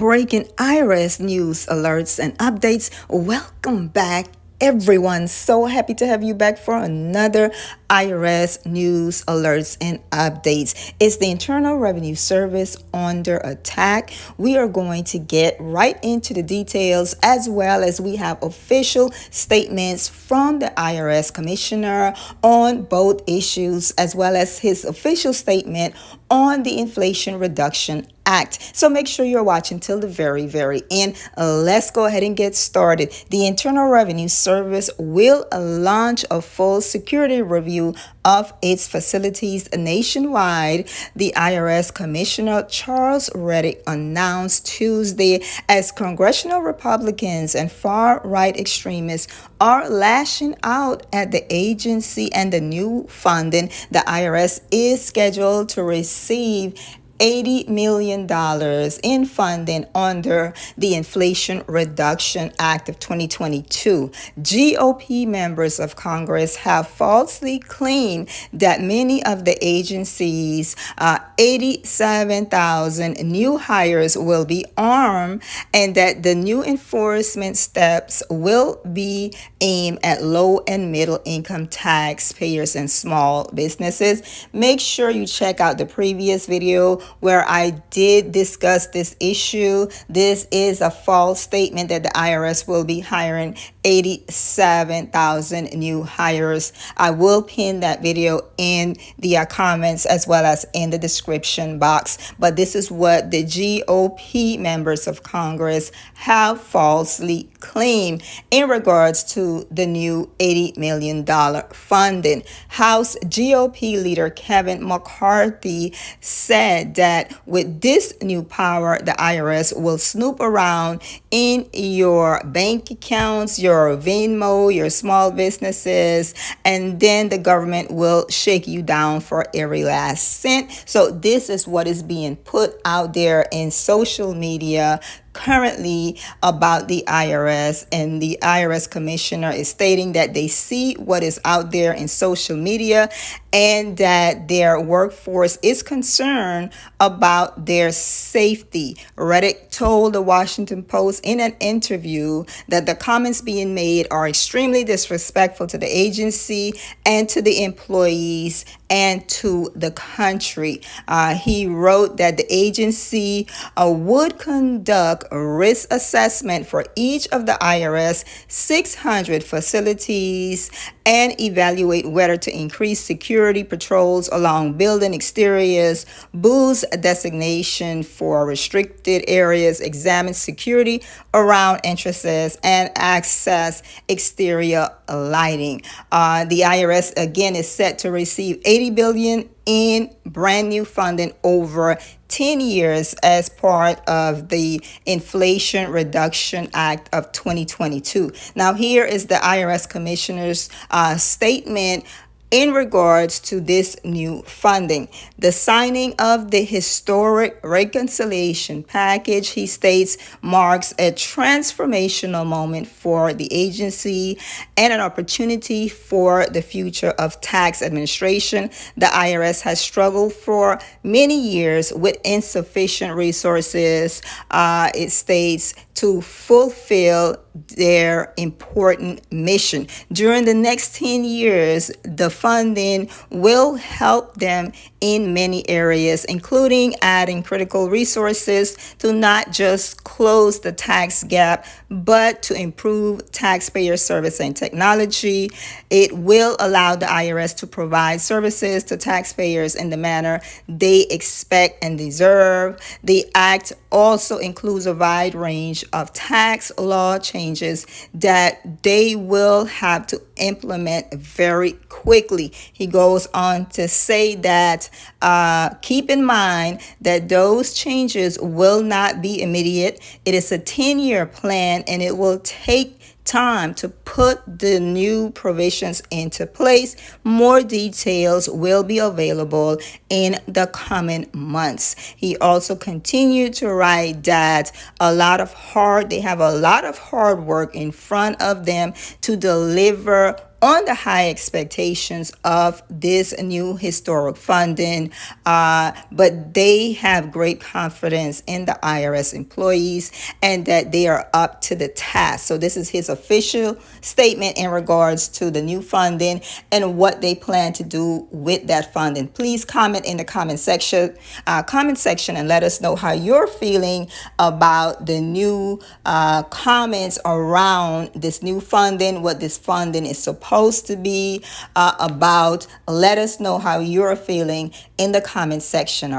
breaking IRS news alerts and updates. Welcome back, everyone. So happy to have you back for another IRS news alerts and updates. It's the Internal Revenue Service under attack. We are going to get right into the details, as well as we have official statements from the IRS Commissioner on both issues, as well as his official statement on the Inflation Reduction Act. So make sure you're watching till the very end. Let's go ahead and get started. The Internal Revenue Service will launch a full security review of its facilities nationwide, the IRS Commissioner Charles Reddick announced Tuesday, as congressional Republicans and far-right extremists are lashing out at the agency and the new funding. The IRS is scheduled to receive $80 million in funding under the Inflation Reduction Act of 2022. GOP members of Congress have falsely claimed that many of the agency's 87,000 new hires will be armed, and that the new enforcement steps will be aimed at low and middle income taxpayers and small businesses. Make sure you check out the previous video where I did discuss this issue. This is a false statement that the IRS will be hiring 87,000 new hires. I will pin that video in the comments as well as in the description box. But this is what the GOP members of Congress have falsely claimed in regards to the new $80 million funding. House GOP leader Kevin McCarthy said that with this new power, the IRS will snoop around in your bank accounts, your Venmo, your small businesses, and then the government will shake you down for every last cent. So this is what is being put out there in social media currently about the IRS, and the IRS Commissioner is stating that they see what is out there in social media and that their workforce is concerned about their safety. Reddick told the Washington Post in an interview that the comments being made are extremely disrespectful to the agency and to the employees and to the country. He wrote that the agency would conduct a risk assessment for each of the IRS 600 facilities and evaluate whether to increase security patrols along building exteriors, boost designation for restricted areas, examine security around entrances, and access exterior lighting. The IRS again is set to receive $80 billion in brand new funding over 10 years as part of the Inflation Reduction Act of 2022. Now, here is the IRS Commissioner's statement in regards to this new funding. The signing of the historic reconciliation package, he states, marks a transformational moment for the agency and an opportunity for the future of tax administration. The IRS has struggled for many years with insufficient resources, it states, to fulfill their important mission. During the next 10 years, the funding will help them in many areas, including adding critical resources to not just close the tax gap, but to improve taxpayer service and technology. It will allow the IRS to provide services to taxpayers in the manner they expect and deserve. The act also includes a wide range of tax law changes that they will have to implement very quickly. He goes on to say that keep in mind that those changes will not be immediate. It is a 10-year plan, and it will take time to put the new provisions into place. More details will be available in the coming months. He also continued to write that they have a lot of hard work in front of them to deliver on the high expectations of this new historic funding, but they have great confidence in the IRS employees and that they are up to the task. So this is his official statement in regards to the new funding and what they plan to do with that funding. Please comment in the comment section and let us know how you're feeling about the new comments around this new funding, what this funding is supposed to be about. Let us know how you're feeling in the comment section.